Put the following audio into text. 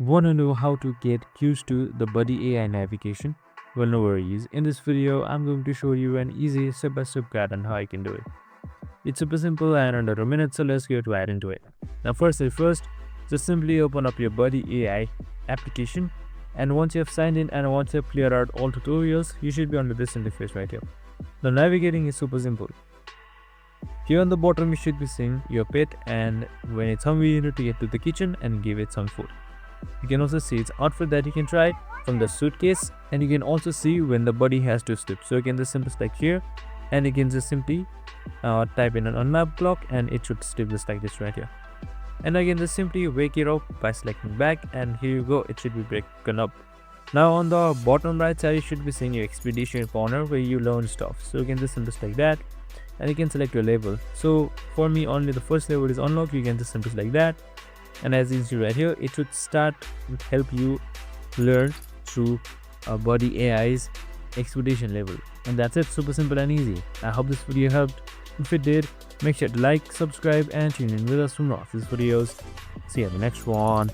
Want to know how to get used to the Buddy AI navigation? Well, no worries. In this video, I'm going to show you an easy step-by-step guide on how I can do it. It's super simple and under a minute, so let's get right into it. Now, first, just simply open up your Buddy AI application, and once you have signed in and once you have cleared out all tutorials, you should be under this interface right here. The navigating is super simple. Here on the bottom, you should be seeing your pet, and when it's hungry, you need to get to the kitchen and give it some food. You can also see its outfit that you can try from the suitcase, and you can also see when the Buddy has to sleep. So you can just simply select here, and you can just simply type in an unmap clock, and it should sleep just like this right here. And again, just simply wake it up by selecting back, and here you go, it should be broken up. Now on the bottom right side, you should be seeing your expedition corner where you learn stuff. So you can just simply select that, and you can select your level. So for me, only the first level is unlocked. You can just simply select that, and as you see right here, it should start to help you learn through Buddy AI's expedition level. And that's it, super simple and easy. I hope this video helped. If it did, make sure to like, subscribe, and tune in with us for more of these videos. See you in the next one.